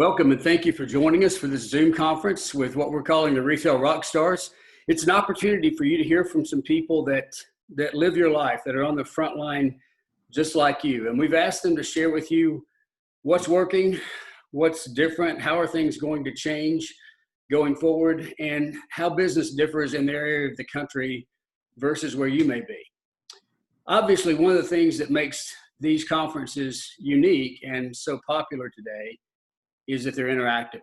Welcome and thank you for joining us for this Zoom conference with what we're calling the Retail Rock Stars. It's an opportunity for you to hear from some people that live your life, that are on the front line just like you. And we've asked them to share with you what's working, what's different, how are things going to change going forward, and how business differs in their area of the country versus where you may be. Obviously, one of the things that makes these conferences unique and so popular today is that they're interactive.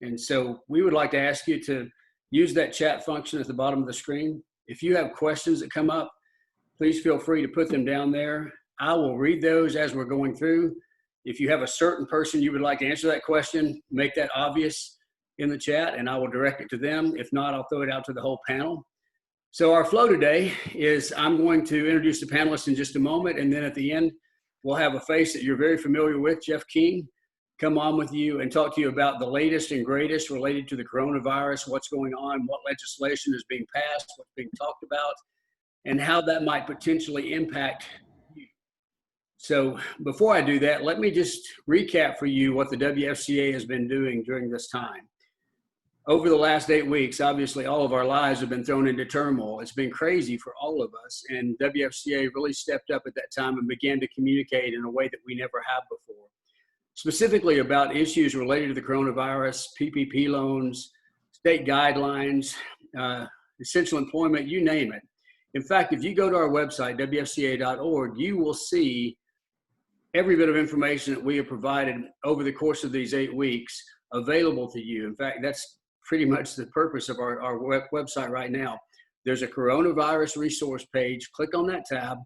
And so we would like to ask you to use that chat function at the bottom of the screen. If you have questions that come up, please feel free to put them down there. I will read those as we're going through. If you have a certain person you would like to answer that question, make that obvious in the chat and I will direct it to them. If not, I'll throw it out to the whole panel. So our flow today is I'm going to introduce the panelists in just a moment, and then at the end, we'll have a face that you're very familiar with, Jeff King, come on with you and talk to you about the latest and greatest related to the coronavirus, what's going on, what legislation is being passed, what's being talked about, and how that might potentially impact you. So before I do that, let me just recap for you what the WFCA has been doing during this time. Over the last 8 weeks, obviously all of our lives have been thrown into turmoil. It's been crazy for all of us, and WFCA really stepped up at that time and began to communicate in a way that we never have before, specifically about issues related to the coronavirus, PPP loans, state guidelines, essential employment, you name it. In fact, if you go to our website, wfca.org, you will see every bit of information that we have provided over the course of these 8 weeks available to you. In fact, that's pretty much the purpose of our website right now. There's a coronavirus resource page. Click on that tab.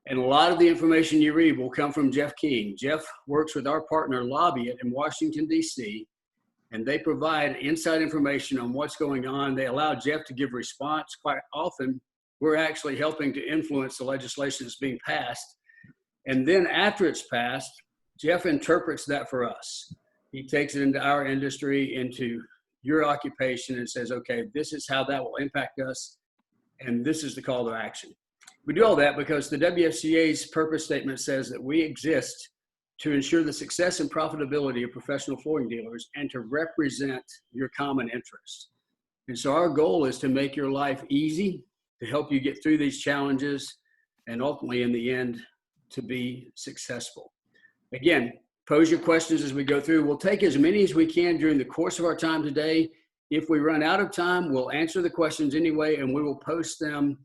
And a lot of the information you read will come from Jeff King. Jeff works with our partner Lobbyit in Washington, D.C., and they provide inside information on what's going on. They allow Jeff to give response. Quite often, we're actually helping to influence the legislation that's being passed. And then after it's passed, Jeff interprets that for us. He takes it into our industry, into your occupation, and says, okay, this is how that will impact us, and this is the call to action. We do all that because the WFCA's purpose statement says that we exist to ensure the success and profitability of professional flooring dealers and to represent your common interests. And so our goal is to make your life easy, to help you get through these challenges, and ultimately in the end, to be successful. Again, pose your questions as we go through. We'll take as many as we can during the course of our time today. If we run out of time, we'll answer the questions anyway, and we will post them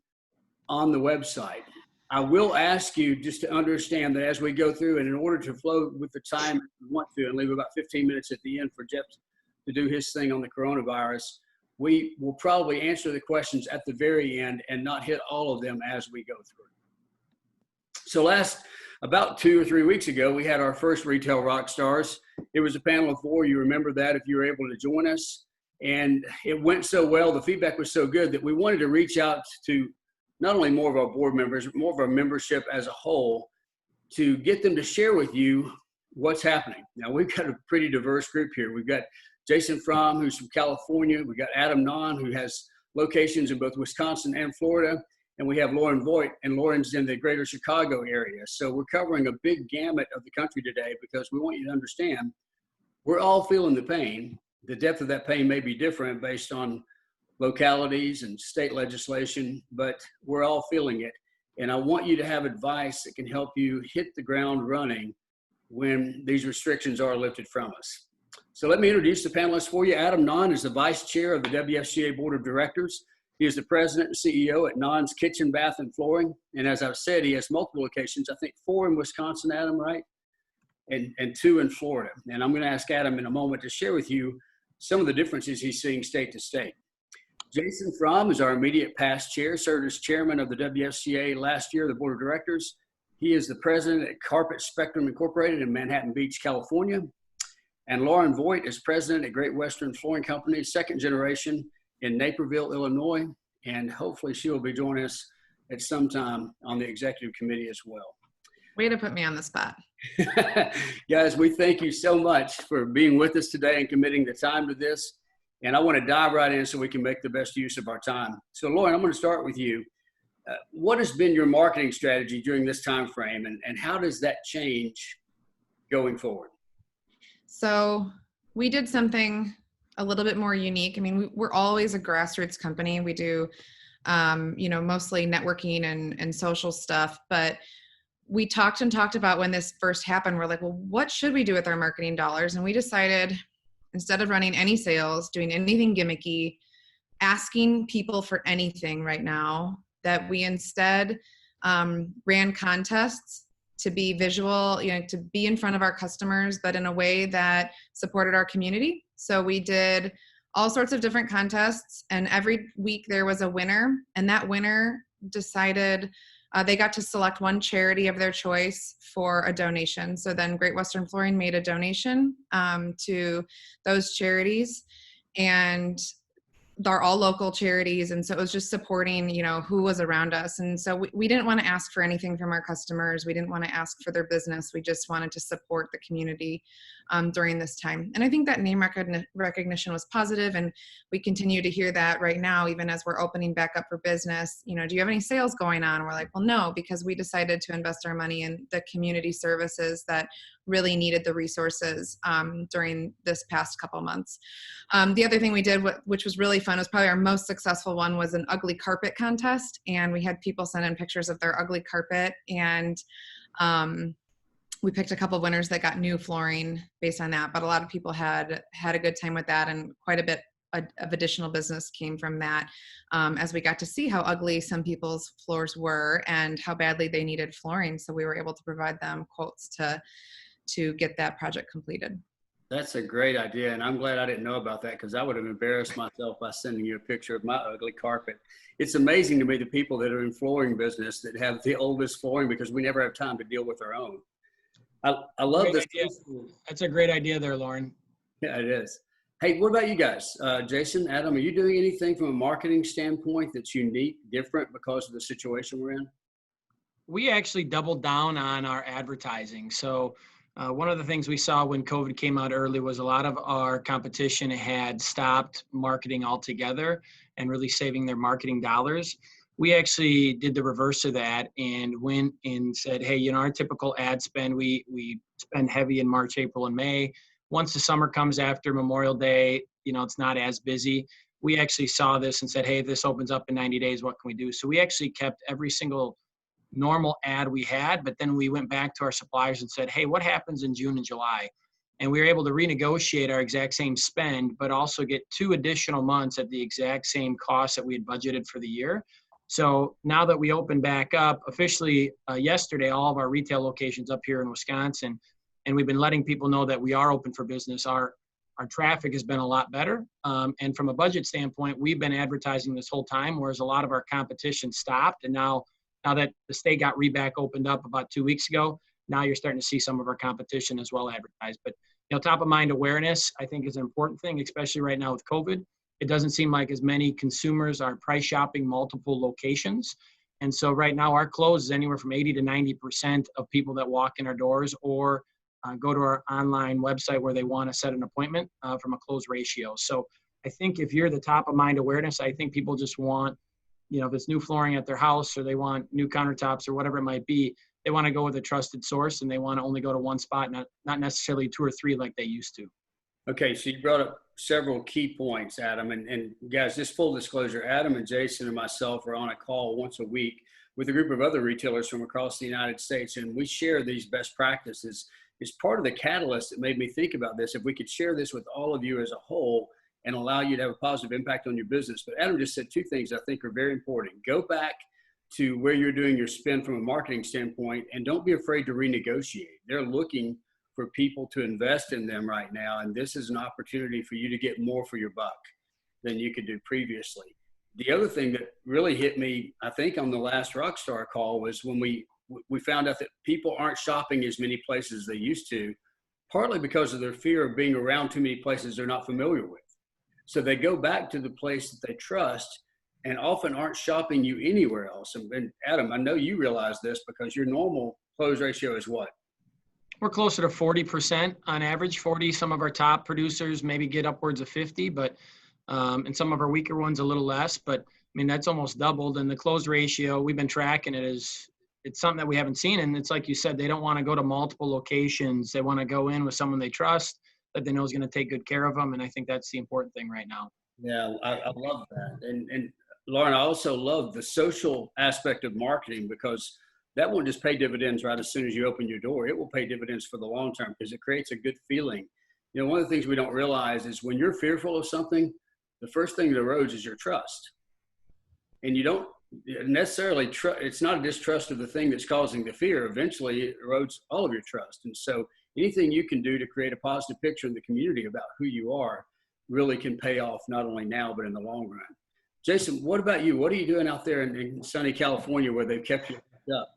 on the website. I will ask you just to understand that as we go through, and in order to flow with the time we want to, and leave about 15 minutes at the end for Jeff to do his thing on the coronavirus, we will probably answer the questions at the very end and not hit all of them as we go through. So about 2 or 3 weeks ago, we had our first Retail Rock Stars. It was a panel of 4. You remember that if you were able to join us. And it went so well, the feedback was so good that we wanted to reach out to not only more of our board members, but more of our membership as a whole to get them to share with you what's happening. Now, we've got a pretty diverse group here. We've got Jason Fromm, who's from California. We've got Adam Nonn, who has locations in both Wisconsin and Florida. And we have Voit, and Lauren's in the greater Chicago area. So we're covering a big gamut of the country today because we want you to understand we're all feeling the pain. The depth of that pain may be different based on localities and state legislation, but we're all feeling it. And I want you to have advice that can help you hit the ground running when these restrictions are lifted from us. So let me introduce the panelists for you. Adam Nonn is the vice chair of the WFCA Board of Directors. He is the president and CEO at Nonn's Kitchen, Bath, and Flooring. And as I've said, he has multiple locations, I think 4 in Wisconsin, Adam, right? And 2 in Florida. And I'm going to ask Adam in a moment to share with you some of the differences he's seeing state to state. Jason Fromm is our immediate past chair, served as chairman of the WFCA last year, the board of directors. He is the president at Carpet Spectrum Incorporated in Manhattan Beach, California. And Lauren Voit is president at Great Western Flooring Company, second generation in Naperville, Illinois. And hopefully she will be joining us at some time on the executive committee as well. Way to put me on the spot. Guys, we thank you so much for being with us today and committing the time to this. And I want to dive right in so we can make the best use of our time. So Lauren, I'm going to start with you. What has been your marketing strategy during this time frame, and how does that change going forward? So we did something a little bit more unique. I mean, we're always a grassroots company. We do, mostly networking and social stuff, but we talked about when this first happened, we're like, well, what should we do with our marketing dollars? And we decided, instead of running any sales, doing anything gimmicky, asking people for anything right now, that we instead ran contests to be visual, to be in front of our customers, but in a way that supported our community. So we did all sorts of different contests, and every week there was a winner, and that winner decided they got to select one charity of their choice for a donation. So then Great Western Flooring made a donation to those charities, and they're all local charities. And so it was just supporting, who was around us. And so we didn't want to ask for anything from our customers. We didn't want to ask for their business. We just wanted to support the community during this time. And I think that name recognition was positive, and we continue to hear that right now, even as we're opening back up for business. Do you have any sales going on? And we're like, well, no, because we decided to invest our money in the community services that really needed the resources during this past couple months. The other thing we did, which was really fun, was probably our most successful one, was an ugly carpet contest. And we had people send in pictures of their ugly carpet, and we picked a couple of winners that got new flooring based on that. But a lot of people had a good time with that, and quite a bit of additional business came from that as we got to see how ugly some people's floors were and how badly they needed flooring. So we were able to provide them quotes to get that project completed. That's a great idea, and I'm glad I didn't know about that, because I would have embarrassed myself by sending you a picture of my ugly carpet. It's amazing to me the people that are in flooring business that have the oldest flooring, because we never have time to deal with our own. I love this. That's a great idea there, Lauren. Yeah, it is. Hey, what about you guys? Jason, Adam, are you doing anything from a marketing standpoint that's unique, different because of the situation we're in? We actually doubled down on our advertising. So one of the things we saw when COVID came out early was a lot of our competition had stopped marketing altogether and really saving their marketing dollars. We actually did the reverse of that and went and said, hey, our typical ad spend, we spend heavy in March, April, and May. Once the summer comes after Memorial Day, it's not as busy. We actually saw this and said, hey, this opens up in 90 days. What can we do? So we actually kept every single normal ad we had, but then we went back to our suppliers and said, hey, what happens in June and July? And we were able to renegotiate our exact same spend, but also get 2 additional months at the exact same cost that we had budgeted for the year. So now that we open back up officially yesterday, all of our retail locations up here in Wisconsin, and we've been letting people know that we are open for business. Our traffic has been a lot better. And from a budget standpoint, we've been advertising this whole time, whereas a lot of our competition stopped. And now that the state got reback opened up about 2 weeks ago, now you're starting to see some of our competition as well advertised. But top of mind awareness, I think, is an important thing, especially right now with COVID. It doesn't seem like as many consumers are price shopping multiple locations. And so right now our close is anywhere from 80 to 90% of people that walk in our doors or go to our online website where they want to set an appointment from a close ratio. So I think if you're the top of mind awareness, I think people just want, if it's new flooring at their house or they want new countertops or whatever it might be, they want to go with a trusted source and they want to only go to one spot, not necessarily 2 or 3 like they used to. Okay, so you brought up several key points, Adam, and guys, just full disclosure, Adam and Jason and myself are on a call once a week with a group of other retailers from across the United States, and we share these best practices. It's part of the catalyst that made me think about this. If we could share this with all of you as a whole and allow you to have a positive impact on your business. But Adam just said 2 things I think are very important. Go back to where you're doing your spend from a marketing standpoint, and don't be afraid to renegotiate. They're looking for people to invest in them right now, and this is an opportunity for you to get more for your buck than you could do previously. The other thing that really hit me, I think, on the last Rockstar call was when we found out that people aren't shopping as many places as they used to, partly because of their fear of being around too many places they're not familiar with. So they go back to the place that they trust and often aren't shopping you anywhere else. And Adam, I know you realize this because your normal close ratio is what? We're closer to 40% on average. 40, some of our top producers maybe get upwards of 50, but and some of our weaker ones a little less. But I mean, that's almost doubled. And the close ratio, we've been tracking it it's something that we haven't seen. And it's like you said, they don't want to go to multiple locations. They want to go in with someone they trust. that they know is going to take good care of them. And I think that's the important thing right now. Yeah, I love that. And Lauren, I also love the social aspect of marketing, because that won't just pay dividends right as soon as you open your door. It will pay dividends for the long term because it creates a good feeling. You know, one of the things we don't realize is when you're fearful of something, the first thing that erodes is your trust. And you don't necessarily it's not a distrust of the thing that's causing the fear. Eventually it erodes all of your trust. And so anything you can do to create a positive picture in the community about who you are really can pay off, not only now, but in the long run. Jason, what about you? What are you doing out there in sunny California where they've kept you up?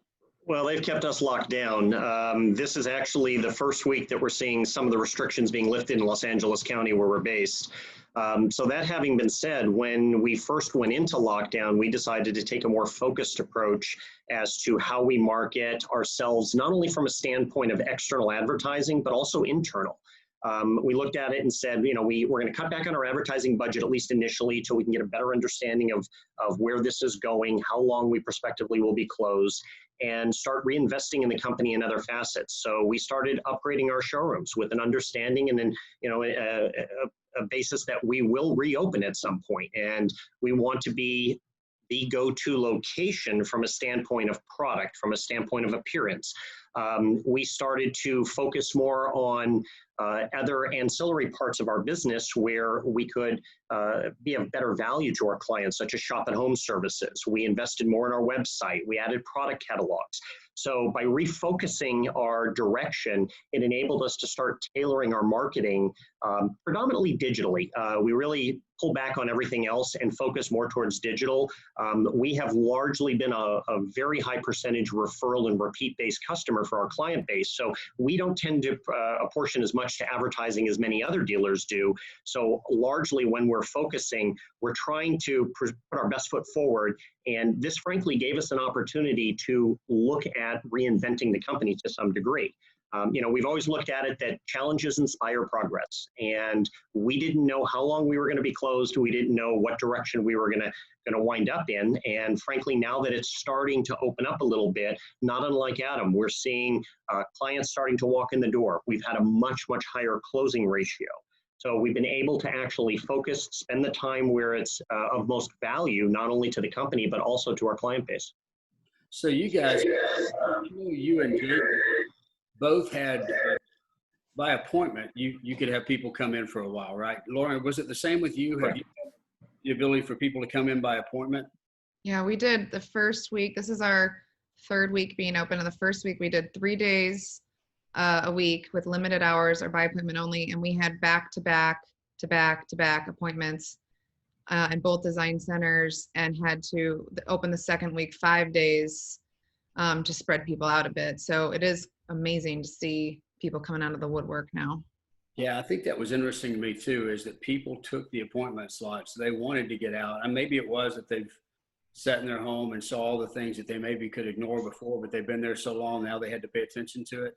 Well, they've kept us locked down. This is actually the first week that we're seeing some of the restrictions being lifted in Los Angeles County where we're based. So that having been said, when we first went into lockdown, we decided to take a more focused approach as to how we market ourselves, not only from a standpoint of external advertising, but also internal. We looked at it and said, you know, we're going to cut back on our advertising budget, at least initially, till we can get a better understanding of where this is going, how long we prospectively will be closed, and start reinvesting in the company in other facets. So we started upgrading our showrooms with an understanding and then, you know, a basis that we will reopen at some point. And we want to be the go-to location from a standpoint of product, from a standpoint of appearance. We started to focus more on other ancillary parts of our business where we could be of better value to our clients, such as shop at home services. We invested more in our website. We added product catalogs. So by refocusing our direction, it enabled us to start tailoring our marketing predominantly digitally. We really pull back on everything else and focus more towards digital. We have largely been a very high percentage referral and repeat-based customer for our client base. So we don't tend to apportion as much to advertising as many other dealers do. So largely when we're focusing, we're trying to put our best foot forward. And this frankly gave us an opportunity to look at reinventing the company to some degree. You know, we've always looked at it that challenges inspire progress, and we didn't know how long we were going to be closed. We didn't know what direction we were going to wind up in. And frankly, now that it's starting to open up a little bit, not unlike Adam, we're seeing clients starting to walk in the door. We've had a much, much higher closing ratio. So we've been able to actually focus, spend the time where it's of most value, not only to the company, but also to our client base. So you guys, you and Jake both had, by appointment, you could have people come in for a while, right? Lauren, was it the same with you? Have you had the ability for people to come in by appointment? Yeah, we did the first week. This is our third week being open. And the first week we did 3 days a week with limited hours or by appointment only. And we had back-to-back appointments in both design centers, and had to open the second week 5 days to spread people out a bit. So it is amazing to see people coming out of the woodwork now. Yeah, I think that was interesting to me too, is that people took the appointment slots. They wanted to get out. And maybe it was that they've sat in their home and saw all the things that they maybe could ignore before, but they've been there so long now they had to pay attention to it.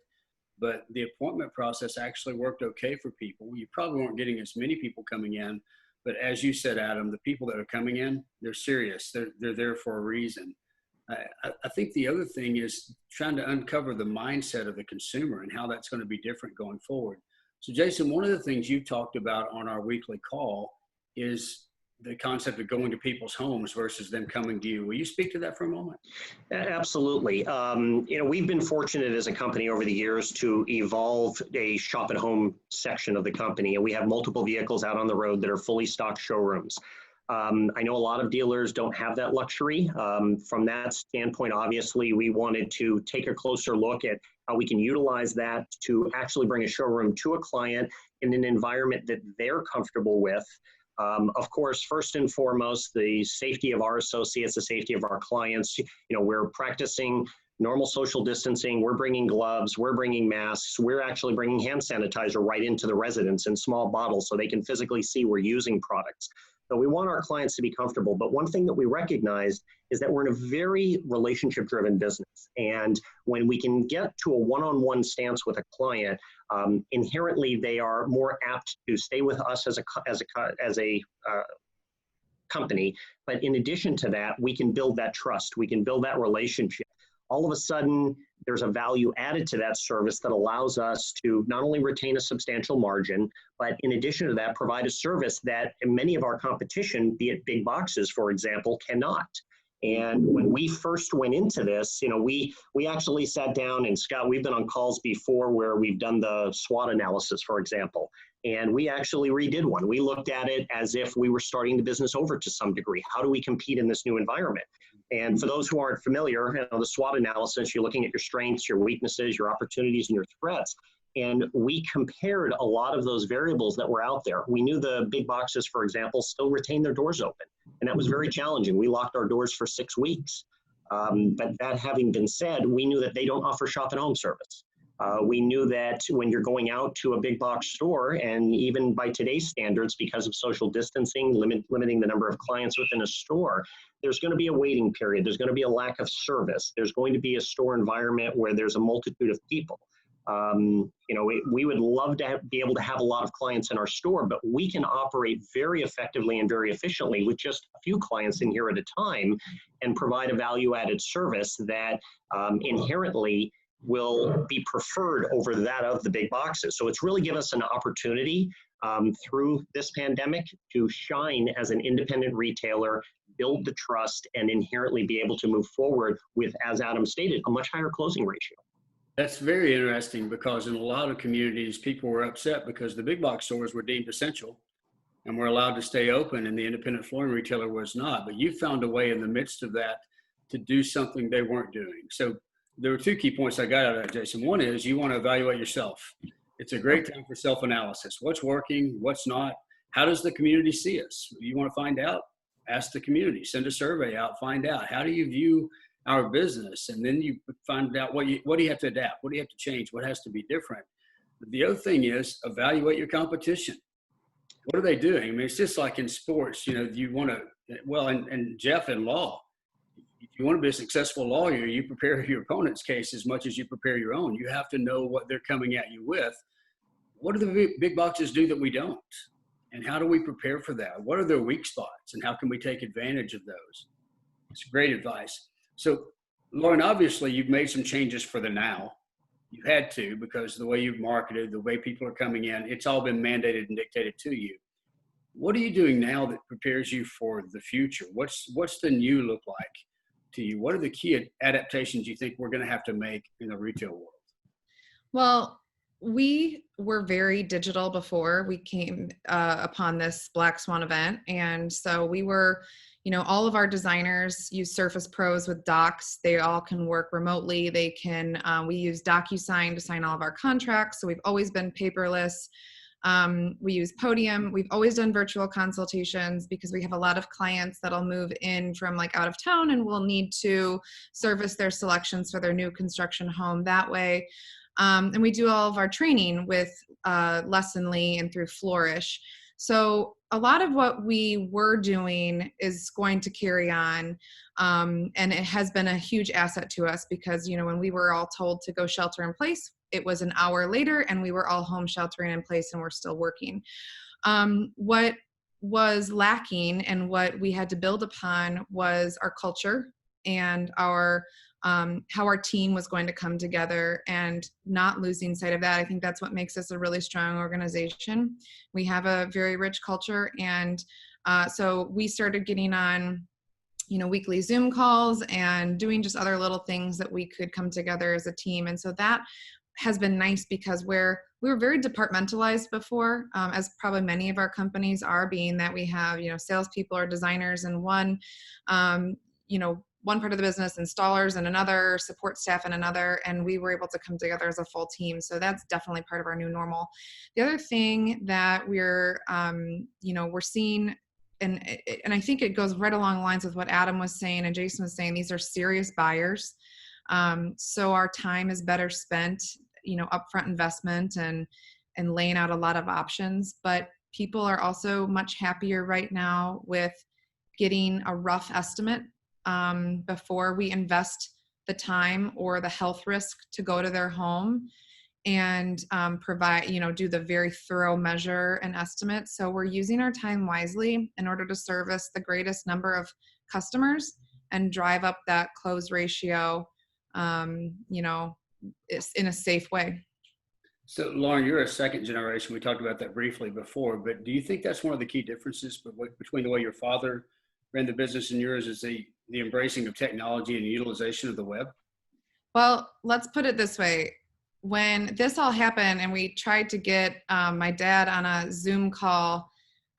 But the appointment process actually worked okay for people. You probably weren't getting as many people coming in, but as you said, Adam, the people that are coming in, they're serious. They're there for a reason. I think the other thing is trying to uncover the mindset of the consumer and how that's going to be different going forward. So Jason, one of the things you talked about on our weekly call is the concept of going to people's homes versus them coming to you. Will you speak to that for a moment? Absolutely. You know, we've been fortunate as a company over the years to evolve a shop at home section of the company, and we have multiple vehicles out on the road that are fully stocked showrooms. I know a lot of dealers don't have that luxury. From that standpoint, obviously, we wanted to take a closer look at how we can utilize that to actually bring a showroom to a client in an environment that they're comfortable with. Of course, first and foremost, the safety of our associates, the safety of our clients. You know, we're practicing normal social distancing. We're bringing gloves. We're bringing masks. We're actually bringing hand sanitizer right into the residence in small bottles so they can physically see we're using products. So we want our clients to be comfortable. But one thing that we recognize is that we're in a very relationship-driven business. And when we can get to a one-on-one stance with a client, inherently they are more apt to stay with us as a company. But in addition to that, we can build that trust. We can build that relationship. all of a sudden there's a value added to that service that allows us to not only retain a substantial margin, but in addition to that, provide a service that many of our competition, be it big boxes, for example, cannot. And when we first went into this, we actually sat down, and Scott, we've been on calls before where we've done the SWOT analysis, for example, and we actually redid one. We looked at it as if we were starting the business over to some degree. How do we compete in this new environment? And for those who aren't familiar, the SWOT analysis, you're looking at your strengths, your weaknesses, your opportunities, and your threats. And we compared a lot of those variables that were out there. We knew the big boxes, for example, still retain their doors open. And that was very challenging. We locked our doors for 6 weeks. But that having been said, we knew that they don't offer shop at home service. We knew that when you're going out to a big box store, and even by today's standards, because of social distancing, limiting the number of clients within a store, there's going to be a waiting period. There's going to be a lack of service. There's going to be a store environment where there's a multitude of people. We would love to be able to have a lot of clients in our store, but we can operate very effectively and very efficiently with just a few clients in here at a time and provide a value-added service that inherently will be preferred over that of the big boxes. So it's really given us an opportunity through this pandemic to shine as an independent retailer, build the trust, and inherently be able to move forward with, as Adam stated, a much higher closing ratio. That's very interesting, because in a lot of communities, people were upset because the big box stores were deemed essential and were allowed to stay open, and the independent flooring retailer was not. But you found a way in the midst of that to do something they weren't doing. So there were 2 key points I got out of that, Jason. One is you want to evaluate yourself. It's a great time for self-analysis. What's working? What's not? How does the community see us? You want to find out? Ask the community. Send a survey out. Find out. How do you view our business? And then you find out what do you have to adapt? What do you have to change? What has to be different? The other thing is evaluate your competition. What are they doing? I mean, it's just like in sports, you want to, and Jeff, in law, if you want to be a successful lawyer, you prepare your opponent's case as much as you prepare your own. You have to know what they're coming at you with. What do the big boxes do that we don't? And how do we prepare for that? What are their weak spots, and how can we take advantage of those? It's great advice. So, Lauren, obviously you've made some changes for the now. You had to, because the way you've marketed, the way people are coming in, it's all been mandated and dictated to you. What are you doing now that prepares you for the future? What's the new look like to you? What are the key adaptations you think we're going to have to make in the retail world? Well, we were very digital before we came upon this Black Swan event. And so we were, all of our designers use Surface Pros with docs. They all can work remotely. They can, we use DocuSign to sign all of our contracts. So we've always been paperless. We use Podium. We've always done virtual consultations because we have a lot of clients that'll move in from out of town and will need to service their selections for their new construction home that way. And we do all of our training with Lessonly and through Flourish. So a lot of what we were doing is going to carry on. And it has been a huge asset to us because, when we were all told to go shelter in place, it was an hour later and we were all home sheltering in place and we're still working. What was lacking and what we had to build upon was our culture and our how our team was going to come together and not losing sight of that. I think that's what makes us a really strong organization. We have a very rich culture. And so we started getting on, weekly Zoom calls and doing just other little things that we could come together as a team. And so that has been nice because we were very departmentalized before, as probably many of our companies are, being that we have, salespeople or designers in one, one part of the business, installers in another, support staff in another, and we were able to come together as a full team. So that's definitely part of our new normal. The other thing that we're seeing, and I think it goes right along the lines with what Adam was saying and Jason was saying, these are serious buyers. So our time is better spent, upfront investment and laying out a lot of options, but people are also much happier right now with getting a rough estimate before we invest the time or the health risk to go to their home and provide, do the very thorough measure and estimate. So we're using our time wisely in order to service the greatest number of customers and drive up that close ratio you know, it's in a safe way. So, Lauren, you're a second generation. We talked about that briefly before, but do you think that's one of the key differences between the way your father ran the business and yours is the embracing of technology and utilization of the web? Well, let's put it this way. When this all happened and we tried to get my dad on a Zoom call,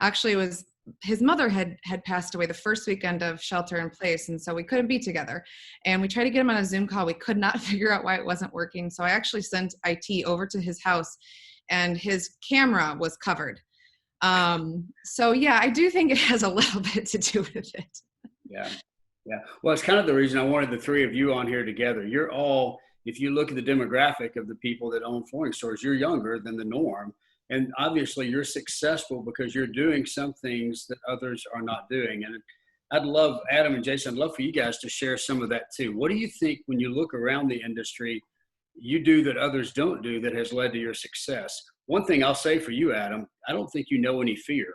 actually it was his mother had passed away the first weekend of shelter in place. And so we couldn't be together. And we tried to get him on a Zoom call. We could not figure out why it wasn't working. So I actually sent IT over to his house and his camera was covered. So yeah, I do think it has a little bit to do with it. Yeah. Yeah. Well, it's kind of the reason I wanted the three of you on here together. You're all, if you look at the demographic of the people that own flooring stores, you're younger than the norm. And obviously you're successful because you're doing some things that others are not doing. And I'd love, Adam and Jason, I'd love for you guys to share some of that too. What do you think when you look around the industry, you do that others don't do that has led to your success? One thing I'll say for you, Adam, I don't think you know any fear.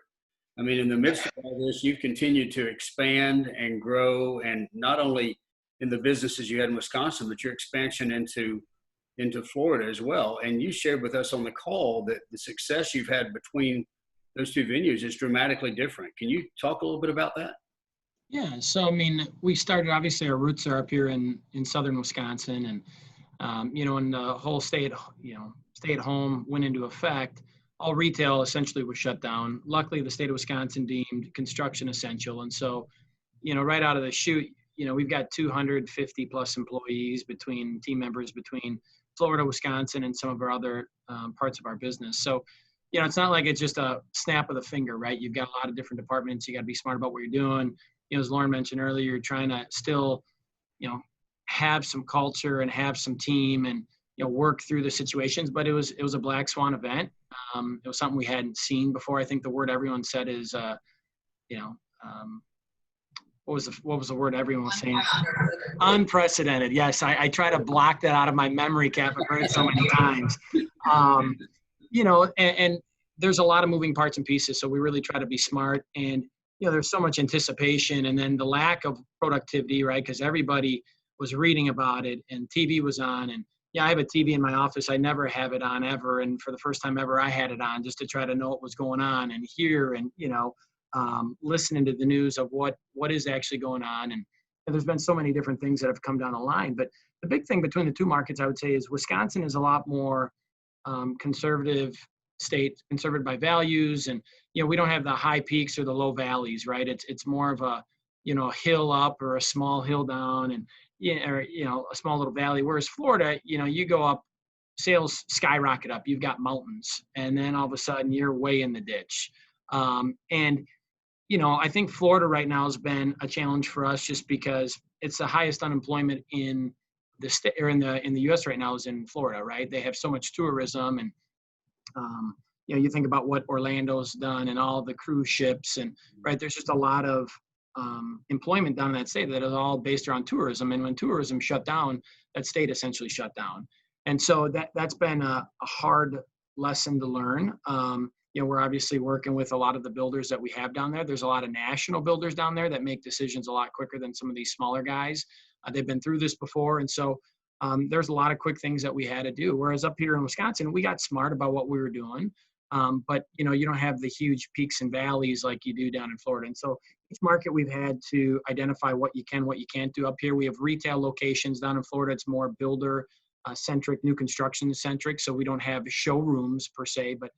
I mean, in the midst of all this, you've continued to expand and grow, and not only in the businesses you had in Wisconsin, but your expansion into Florida as well. And you shared with us on the call that the success you've had between those two venues is dramatically different. Can you talk a little bit about that? Yeah, so I mean, we started, obviously our roots are up here in southern Wisconsin, and you know, when the whole stay at home went into effect, all retail essentially was shut down. Luckily, the state of Wisconsin deemed construction essential, and so, you know, right out of the chute, you know, we've got 250 plus employees between team members between Florida, Wisconsin, and some of our other parts of our business. So, you know, it's not like it's just a snap of the finger, right? You've got a lot of different departments. You got to be smart about what you're doing. You know, as Lauren mentioned earlier, you're trying to still, you know, have some culture and have some team and, you know, work through the situations. But it was a black swan event. It was something we hadn't seen before. I think the word everyone said is, you know, what was the word everyone was saying? Unprecedented. Yes, I try to block that out of my memory cap. I've heard it so many times. You know, and there's a lot of moving parts and pieces, so we really try to be smart. And you know, there's so much anticipation, and then the lack of productivity, right? Because everybody was reading about it, and TV was on, and yeah, I have a TV in my office. I never have it on ever, and for the first time ever, I had it on just to try to know what was going on and hear, and you know, listening to the news of what is actually going on. And there's been so many different things that have come down the line. But the big thing between the two markets, I would say, is Wisconsin is a lot more conservative state, conservative by values, and you know, we don't have the high peaks or the low valleys, right? It's more of a, you know, a hill up or a small hill down, and or, you know, a small little valley. Whereas Florida, you know, you go up, sales skyrocket up, you've got mountains, and then all of a sudden you're way in the ditch. And you know, I think Florida right now has been a challenge for us just because it's the highest unemployment in the state, or in the U.S. right now is in Florida, right? They have so much tourism, and you know, you think about what Orlando's done and all the cruise ships, and right, there's just a lot of employment down in that state that is all based around tourism. And when tourism shut down, that state essentially shut down. And so that's been a hard lesson to learn. You know, we're obviously working with a lot of the builders that we have down there. There's a lot of national builders down there that make decisions a lot quicker than some of these smaller guys. They've been through this before. And so there's a lot of quick things that we had to do. Whereas up here in Wisconsin, we got smart about what we were doing. But, you know, you don't have the huge peaks and valleys like you do down in Florida. And so each market we've had to identify what you can, what you can't do. Up here, we have retail locations. Down in Florida, it's more builder centric, new construction centric. So we don't have showrooms per se, but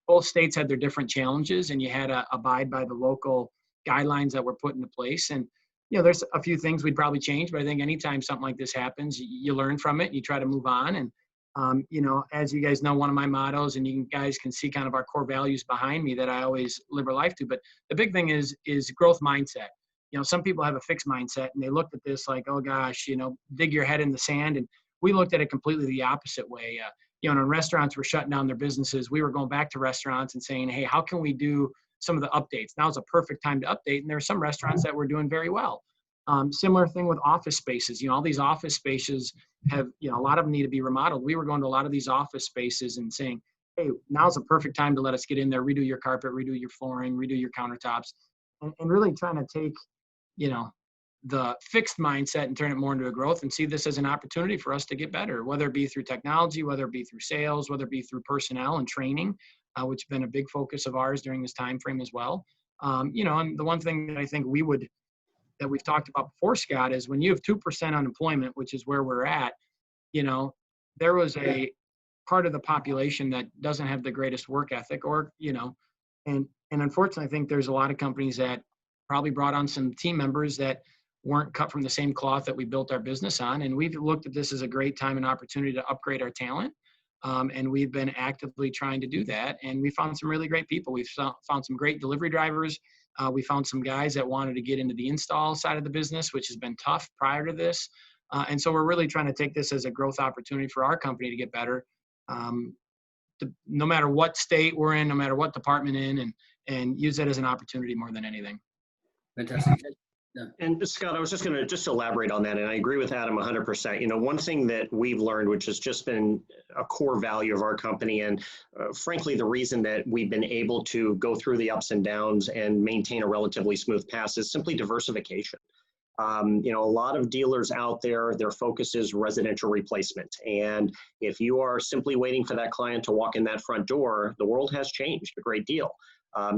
both states had their different challenges, and you had to abide by the local guidelines that were put into place. And, you know, there's a few things we'd probably change, but I think anytime something like this happens, you learn from it and you try to move on. And, you know, as you guys know, one of my mottos, and you guys can see kind of our core values behind me that I always live our life to, but the big thing is growth mindset. You know, some people have a fixed mindset and they looked at this like, oh gosh, you know, dig your head in the sand. And we looked at it completely the opposite way. You know, when restaurants were shutting down their businesses, we were going back to restaurants and saying, hey, how can we do some of the updates? Now's a perfect time to update. And there are some restaurants that were doing very well. Similar thing with office spaces. You know, all these office spaces have, you know, a lot of them need to be remodeled. We were going to a lot of these office spaces and saying, hey, now's a perfect time to let us get in there, redo your carpet, redo your flooring, redo your countertops, and really trying to take, you know, the fixed mindset and turn it more into a growth and see this as an opportunity for us to get better, whether it be through technology, whether it be through sales, whether it be through personnel and training, which has been a big focus of ours during this time frame as well. You know, and the one thing that I think that we've talked about before, Scott, is when you have 2% unemployment, which is where we're at, you know, there was a part of the population that doesn't have the greatest work ethic, or, you know, and unfortunately, I think there's a lot of companies that probably brought on some team members that weren't cut from the same cloth that we built our business on. And we've looked at this as a great time and opportunity to upgrade our talent. And we've been actively trying to do that. And we found some really great people. We've found some great delivery drivers. We found some guys that wanted to get into the install side of the business, which has been tough prior to this. And so we're really trying to take this as a growth opportunity for our company to get better. No matter what state we're in, no matter what department in, and use that as an opportunity more than anything. Fantastic. Yeah. And Scott, I was just going to just elaborate on that, and I agree with Adam 100%. You know, one thing that we've learned, which has just been a core value of our company, and frankly, the reason that we've been able to go through the ups and downs and maintain a relatively smooth path, is simply diversification. You know, a lot of dealers out there, their focus is residential replacement. And if you are simply waiting for that client to walk in that front door, the world has changed a great deal.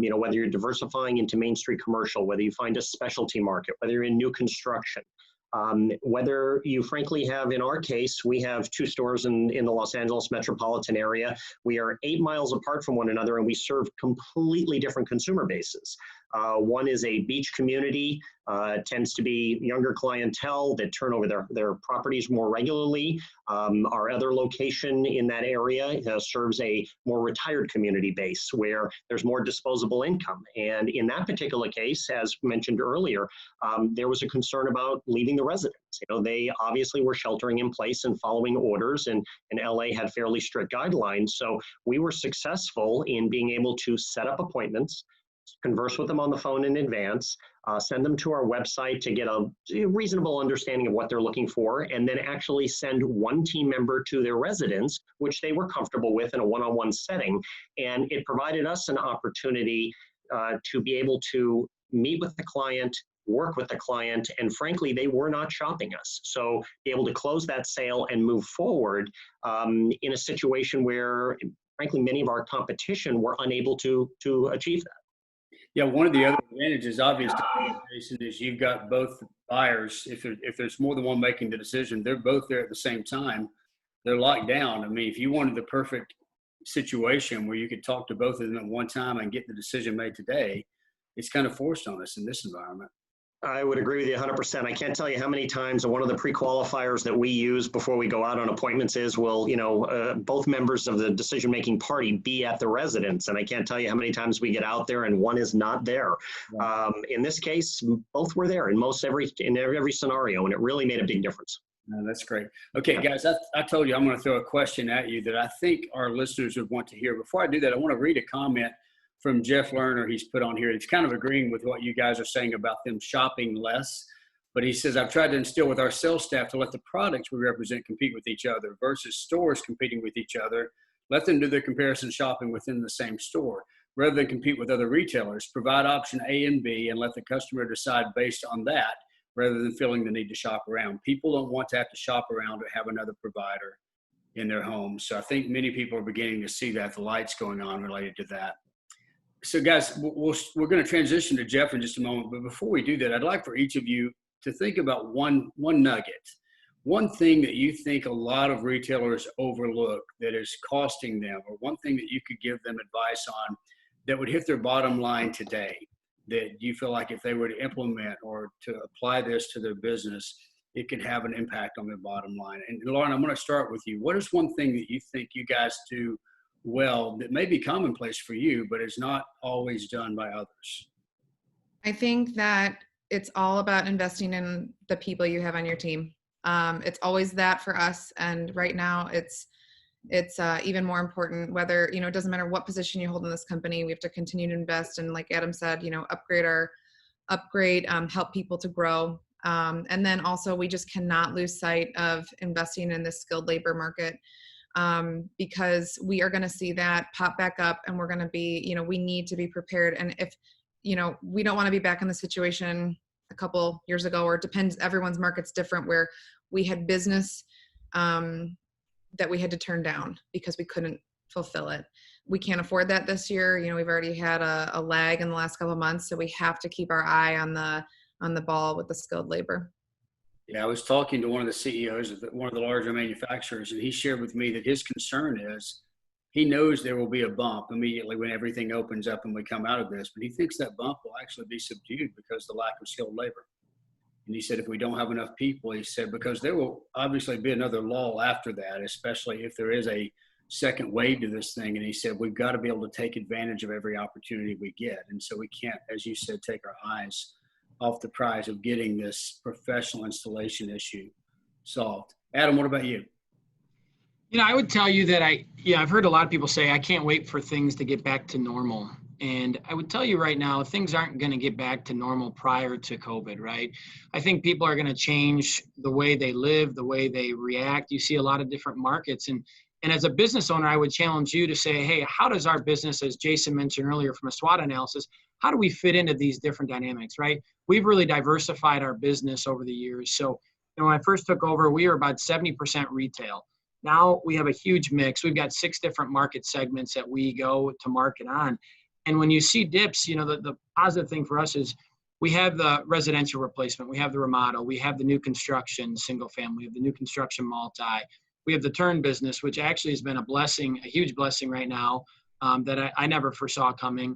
You know, whether you're diversifying into Main Street commercial, whether you find a specialty market, whether you're in new construction, whether you frankly have, in our case, we have 2 stores in the Los Angeles metropolitan area. We are 8 miles apart from one another, and we serve completely different consumer bases. One is a beach community, tends to be younger clientele that turn over their properties more regularly. Our other location in that area serves a more retired community base where there's more disposable income. And in that particular case, as mentioned earlier, there was a concern about leaving the residents. You know, they obviously were sheltering in place and following orders, and LA had fairly strict guidelines. So we were successful in being able to set up appointments, converse with them on the phone in advance, send them to our website to get a reasonable understanding of what they're looking for, and then actually send one team member to their residence, which they were comfortable with in a one-on-one setting. And it provided us an opportunity to be able to meet with the client, work with the client, and frankly, they were not shopping us. So be able to close that sale and move forward in a situation where, frankly, many of our competition were unable to achieve that. Yeah, one of the other advantages, obviously, Jason, is you've got both buyers. If there's more than one making the decision, they're both there at the same time. They're locked down. I mean, if you wanted the perfect situation where you could talk to both of them at one time and get the decision made today, it's kind of forced on us in this environment. I would agree with you 100%. I can't tell you how many times one of the pre-qualifiers that we use before we go out on appointments is, will, you know, both members of the decision-making party be at the residence? And I can't tell you how many times we get out there and one is not there. Right. In this case, both were there in every scenario, and it really made a big difference. No, that's great. Okay, guys, I told you I'm going to throw a question at you that I think our listeners would want to hear. Before I do that, I want to read a comment from Jeff Lerner. He's put on here. It's kind of agreeing with what you guys are saying about them shopping less. But he says, I've tried to instill with our sales staff to let the products we represent compete with each other versus stores competing with each other. Let them do their comparison shopping within the same store rather than compete with other retailers. Provide option A and B and let the customer decide based on that rather than feeling the need to shop around. People don't want to have to shop around or have another provider in their home. So I think many people are beginning to see that, the lights going on related to that. So guys, we're going to transition to Jeff in just a moment. But before we do that, I'd like for each of you to think about one nugget, one thing that you think a lot of retailers overlook that is costing them, or one thing that you could give them advice on that would hit their bottom line today, that you feel like if they were to implement or to apply this to their business, it could have an impact on their bottom line. And Lauren, I'm going to start with you. What is one thing that you think you guys do well that may be commonplace for you, but is not always done by others? I think that it's all about investing in the people you have on your team. It's always that for us. And right now it's even more important, whether, you know, it doesn't matter what position you hold in this company, we have to continue to invest. And like Adam said, you know, help people to grow. And then also we just cannot lose sight of investing in this skilled labor market. Because we are going to see that pop back up, and we're going to be, you know, we need to be prepared. And if, you know, we don't want to be back in the situation a couple years ago, or it depends, everyone's market's different, where we had business that we had to turn down because we couldn't fulfill it. We can't afford that this year. You know, we've already had a lag in the last couple of months, so we have to keep our eye on the ball with the skilled labor. Yeah, I was talking to one of the CEOs of one of the larger manufacturers, and he shared with me that his concern is he knows there will be a bump immediately when everything opens up and we come out of this, but he thinks that bump will actually be subdued because of the lack of skilled labor. And he said, if we don't have enough people, he said, because there will obviously be another lull after that, especially if there is a second wave to this thing. And he said, we've got to be able to take advantage of every opportunity we get. And so we can't, as you said, take our eyes off the prize of getting this professional installation issue solved. Adam, what about you? You know, I would tell you that I've heard a lot of people say, I can't wait for things to get back to normal. And I would tell you right now, things aren't going to get back to normal prior to COVID, right? I think people are going to change the way they live, the way they react. You see a lot of different markets. And as a business owner, I would challenge you to say, hey, how does our business, as Jason mentioned earlier from a SWOT analysis, how do we fit into these different dynamics, right? We've really diversified our business over the years. So, you know, when I first took over, we were about 70% retail. Now we have a huge mix. We've got 6 different market segments that we go to market on. And when you see dips, you know, the positive thing for us is we have the residential replacement, we have the remodel, we have the new construction single family, we have the new construction multi, we have the turn business, which actually has been a blessing, a huge blessing right now that I never foresaw coming.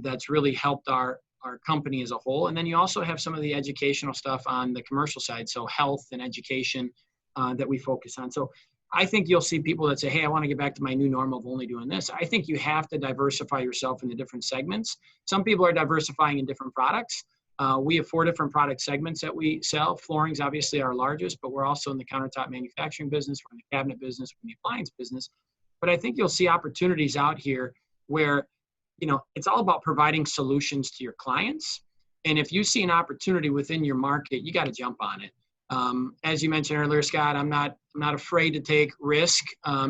That's really helped our company as a whole. And then you also have some of the educational stuff on the commercial side, so health and education that we focus on. So I think you'll see people that say, hey, I want to get back to my new normal of only doing this. I think you have to diversify yourself into different segments. Some people are diversifying in different products. We have 4 different product segments that we sell. Flooring's obviously our largest, but we're also in the countertop manufacturing business, we're in the cabinet business, we're in the appliance business. But I think you'll see opportunities out here where, you know, it's all about providing solutions to your clients. And if you see an opportunity within your market, you got to jump on it. As you mentioned earlier, Scott, I'm not afraid to take risk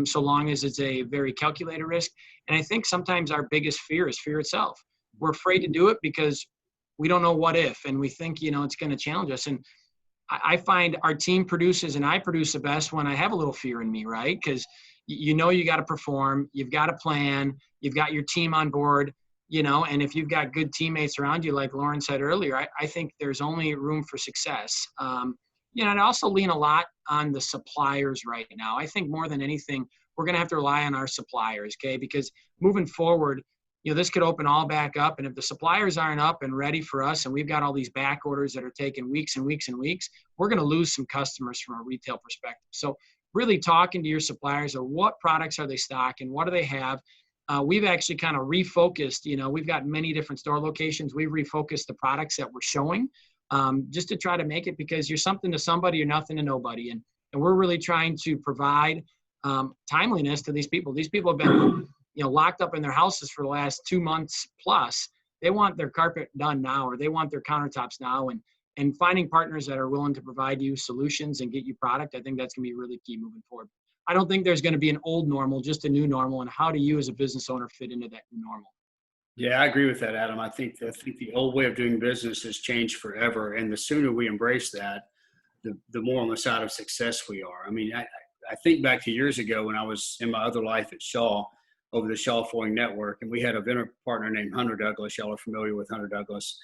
so long as it's a very calculated risk. And I think sometimes our biggest fear is fear itself. We're afraid to do it because we don't know what if, and we think, you know, it's going to challenge us. And I find our team produces and I produce the best when I have a little fear in me, right? Because you know you got to perform, you've got a plan, you've got your team on board, you know, and if you've got good teammates around you, like Lauren said earlier, I think there's only room for success. You know, and I also lean a lot on the suppliers right now. I think more than anything, we're going to have to rely on our suppliers, okay? Because moving forward, you know, this could open all back up. And if the suppliers aren't up and ready for us, and we've got all these back orders that are taking weeks and weeks and weeks, we're going to lose some customers from a retail perspective. So really talking to your suppliers of what products are they stocking, what do they have? We've actually kind of refocused, you know, we've got many different store locations. We've refocused the products that we're showing. Just to try to make it, because you're something to somebody, you're nothing to nobody. And we're really trying to provide timeliness to these people. These people have been, you know, locked up in their houses for the last 2 months plus. They want their carpet done now, or they want their countertops now. And finding partners that are willing to provide you solutions and get you product, I think that's going to be really key moving forward. I don't think there's going to be an old normal, just a new normal. And how do you as a business owner fit into that new normal? Yeah, I agree with that, Adam. I think the old way of doing business has changed forever. And the sooner we embrace that, the more on the side of success we are. I mean, I think back to years ago when I was in my other life at Shaw, over the Shaw Flooring Network, and we had a vendor partner named Hunter Douglas. Y'all are familiar with Hunter Douglas.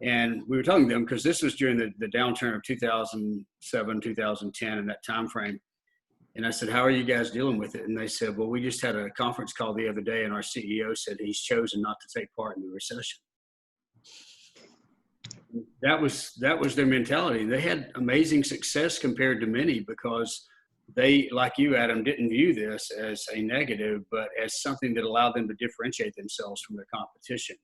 And we were talking to them because this was during the downturn of 2007, 2010, in that time frame. And I said, how are you guys dealing with it? And they said, well, we just had a conference call the other day, and our CEO said he's chosen not to take part in the recession. That was their mentality. They had amazing success compared to many because they, like you, Adam, didn't view this as a negative, but as something that allowed them to differentiate themselves from their competition.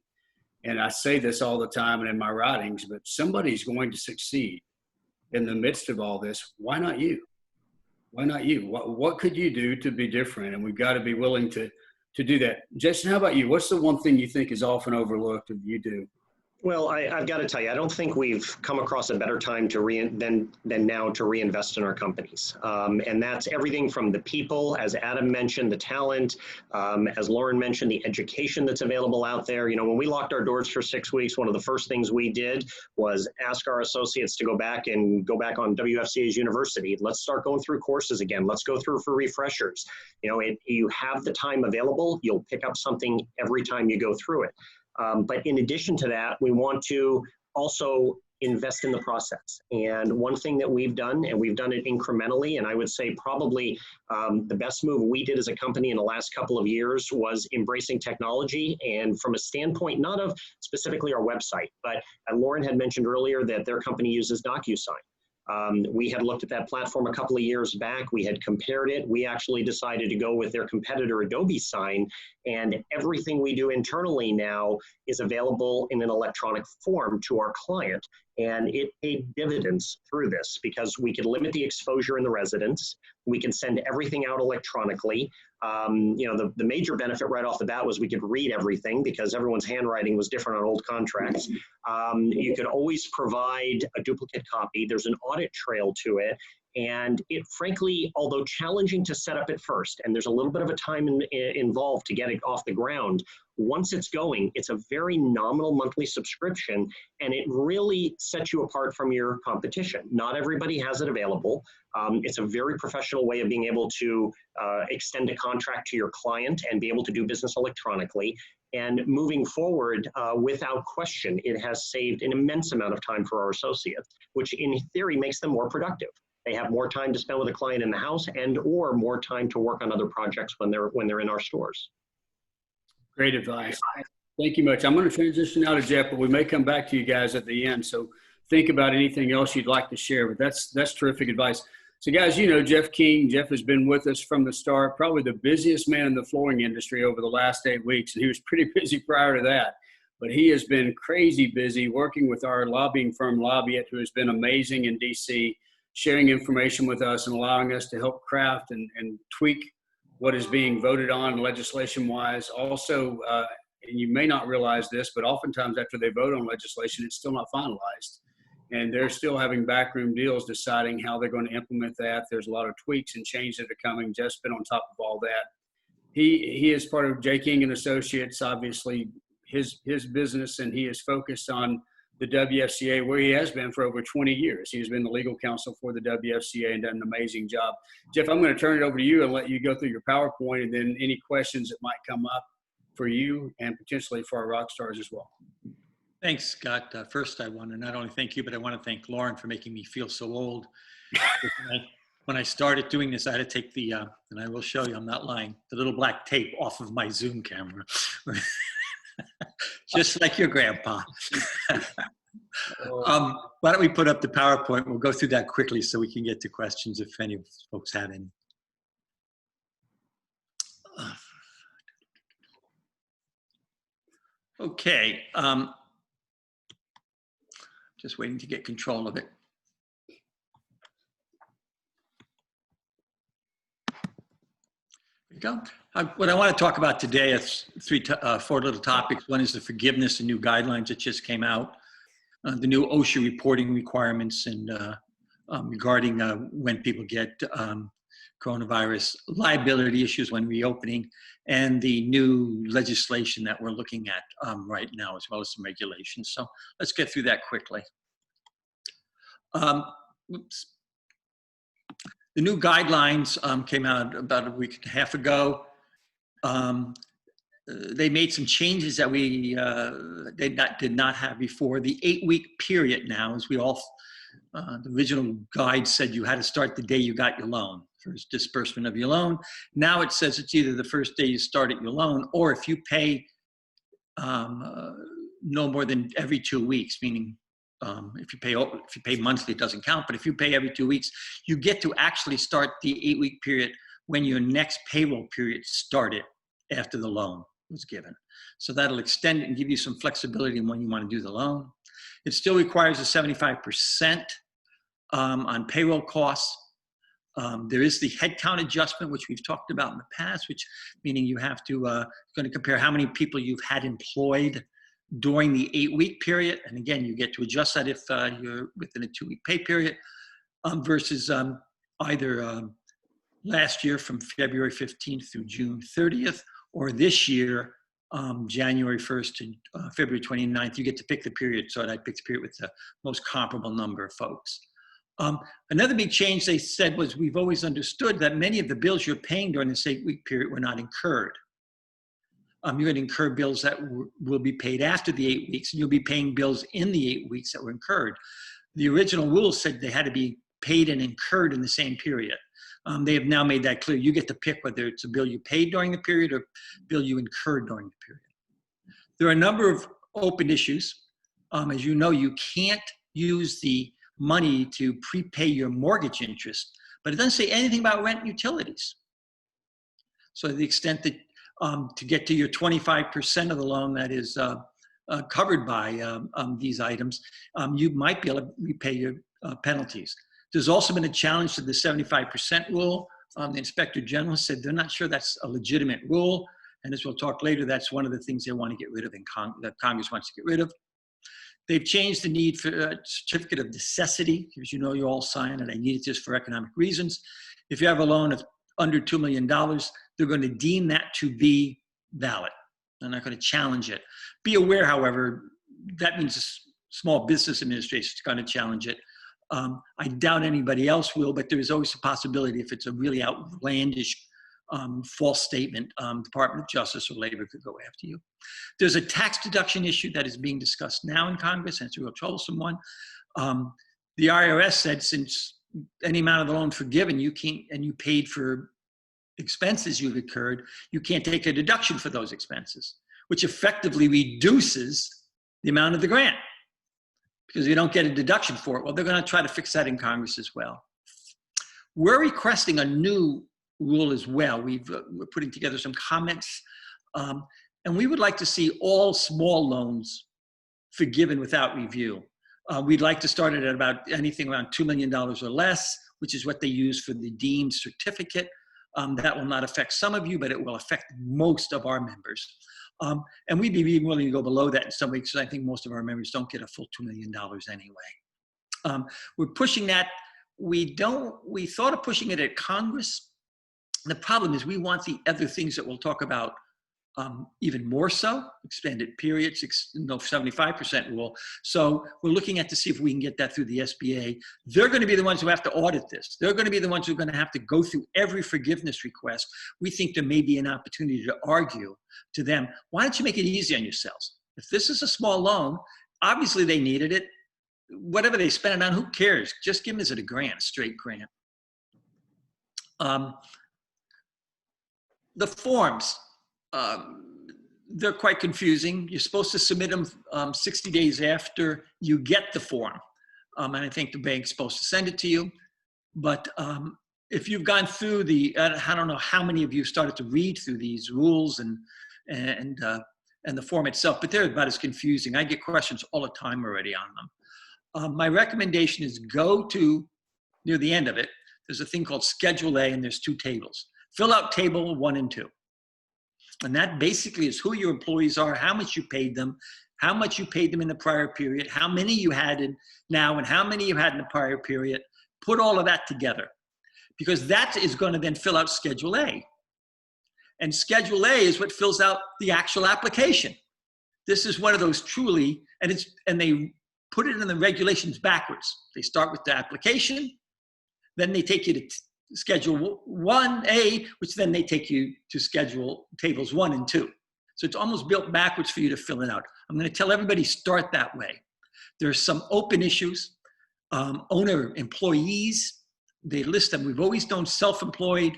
And I say this all the time and in my writings, but somebody's going to succeed in the midst of all this. Why not you? Why not you? What could you do to be different? And we've got to be willing to do that. Jason, how about you? What's the one thing you think is often overlooked that you do? Well, I've got to tell you, I don't think we've come across a better time to than now to reinvest in our companies. And that's everything from the people, as Adam mentioned, the talent, as Lauren mentioned, the education that's available out there. You know, when we locked our doors for 6 weeks, one of the first things we did was ask our associates to go back on WFCA's university. Let's start going through courses again. Let's go through for refreshers. You know, you have the time available, you'll pick up something every time you go through it. But in addition to that, we want to also invest in the process. And one thing that we've done, and we've done it incrementally, and I would say probably the best move we did as a company in the last couple of years was embracing technology. And from a standpoint, not of specifically our website, but Lauren had mentioned earlier that their company uses DocuSign. We had looked at that platform a couple of years back. We had compared it. We actually decided to go with their competitor, Adobe Sign, and everything we do internally now is available in an electronic form to our client. And it paid dividends through this because we could limit the exposure in the residence. We can send everything out electronically. You know, the major benefit right off the bat was we could read everything because everyone's handwriting was different on old contracts. You could always provide a duplicate copy. There's an audit trail to it. And it frankly, although challenging to set up at first, and there's a little bit of a time involved to get it off the ground, once it's going, it's a very nominal monthly subscription, and it really sets you apart from your competition. Not everybody has it available. It's a very professional way of being able to extend a contract to your client and be able to do business electronically. And moving forward, without question, it has saved an immense amount of time for our associates, which in theory makes them more productive. They have more time to spend with a client in the house and or more time to work on other projects when they're in our stores. Great advice. Thank you much. I'm going to transition now to Jeff, but we may come back to you guys at the end. So think about anything else you'd like to share, but that's terrific advice. So guys, you know Jeff King. Jeff has been with us from the start, probably the busiest man in the flooring industry over the last 8 weeks. And he was pretty busy prior to that, but he has been crazy busy working with our lobbying firm, Lobbyit, who has been amazing in DC, sharing information with us and allowing us to help craft and tweak what is being voted on legislation-wise. Also, and you may not realize this, but oftentimes after they vote on legislation, it's still not finalized. And they're still having backroom deals deciding how they're going to implement that. There's a lot of tweaks and changes that are coming. Jeff's been on top of all that. He is part of J. King & Associates, obviously his business, and he is focused on the WFCA, where he has been for over 20 years. He's been the legal counsel for the WFCA and done an amazing job. Jeff, I'm going to turn it over to you and let you go through your PowerPoint and then any questions that might come up for you and potentially for our rock stars as well. Thanks, Scott. First, I want to not only thank you, but I want to thank Lauren for making me feel so old. When I started doing this, I had to take the, and I will show you, I'm not lying, the little black tape off of my Zoom camera. Just like your grandpa. Why don't we put up the PowerPoint? We'll go through that quickly so we can get to questions if any folks have any. Okay. Just waiting to get control of it. There you go. What I want to talk about today is four little topics. One is the forgiveness and new guidelines that just came out, the new OSHA reporting requirements, and regarding when people get coronavirus liability issues when reopening, and the new legislation that we're looking at right now, as well as some regulations. So let's get through that quickly. Oops. The new guidelines came out about a week and a half ago. They made some changes that we did not have before. The 8-week period now, as we all, the original guide said you had to start the day you got your loan, first disbursement of your loan. Now it says it's either the first day you started your loan, or if you pay no more than every 2 weeks, meaning if you pay monthly, it doesn't count. But if you pay every 2 weeks, you get to actually start the 8-week period when your next payroll period started after the loan was given. So that'll extend it and give you some flexibility in when you want to do the loan. It still requires a 75% on payroll costs. There is the headcount adjustment, which we've talked about in the past, which meaning you have to going to compare how many people you've had employed during the 8-week period. And again, you get to adjust that if you're within a 2-week pay period versus either last year from February 15th through June 30th, or this year, January 1st to February 29th, you get to pick the period. So I picked the period with the most comparable number of folks. Another big change they said was we've always understood that many of the bills you're paying during this 8-week period were not incurred. You're going to incur bills that will be paid after the 8 weeks, and you'll be paying bills in the 8 weeks that were incurred. The original rules said they had to be paid and incurred in the same period. They have now made that clear. You get to pick whether it's a bill you paid during the period or bill you incurred during the period. There are a number of open issues. As you know, you can't use the money to prepay your mortgage interest, but it doesn't say anything about rent and utilities. So to the extent that to get to your 25% of the loan that is covered by these items, you might be able to repay your penalties. There's also been a challenge to the 75% rule. The Inspector General said they're not sure that's a legitimate rule. And as we'll talk later, that's one of the things they want to get rid of and that Congress wants to get rid of. They've changed the need for a certificate of necessity. As you know, you all sign it. I need it just for economic reasons. If you have a loan of under $2 million, they're going to deem that to be valid. They're not going to challenge it. Be aware, however, that means the Small Business Administration is going to challenge it. I doubt anybody else will, but there is always a possibility if it's a really outlandish false statement, Department of Justice or Labor could go after you. There's a tax deduction issue that is being discussed now in Congress, and it's a real troublesome one. The IRS said since any amount of the loan forgiven, you can't, and you paid for expenses you've incurred, you can't take a deduction for those expenses, which effectively reduces the amount of the grant because you don't get a deduction for it. Well, they're going to try to fix that in Congress as well. We're requesting a new rule as well. We're putting together some comments, and we would like to see all small loans forgiven without review. We'd like to start it at about anything around $2 million or less, which is what they use for the deemed certificate. That will not affect some of you, but it will affect most of our members. And we'd be willing to go below that in some weeks, because I think most of our members don't get a full $2 million anyway. We're pushing that. We thought of pushing it at Congress. The problem is we want the other things that we'll talk about even more so, expanded periods, 75% rule. So we're looking at to see if we can get that through the SBA. They're going to be the ones who have to audit this. They're going to be the ones who are going to have to go through every forgiveness request. We think there may be an opportunity to argue to them, why don't you make it easy on yourselves? If this is a small loan, obviously they needed it. Whatever they spend it on, who cares? Just give them as a grant, a straight grant. The forms. They're quite confusing. You're supposed to submit them 60 days after you get the form. And I think the bank's supposed to send it to you. But if you've gone through I don't know how many of you started to read through these rules and the form itself, but they're about as confusing. I get questions all the time already on them. My recommendation is go to, near the end of it, there's a thing called Schedule A, and there's 2 tables. Fill out table 1 and 2. And that basically is who your employees are, how much you paid them, how much you paid them in the prior period, how many you had in now, and how many you had in the prior period. Put all of that together, because that is going to then fill out Schedule A. And Schedule A is what fills out the actual application. This is one of those truly, and they put it in the regulations backwards. They start with the application, then they take you to Schedule 1A, which then they take you to schedule tables 1 and 2. So it's almost built backwards for you to fill it out. I'm going to tell everybody start that way. There's some open issues. Owner Employees, they list them. We've always known self-employed,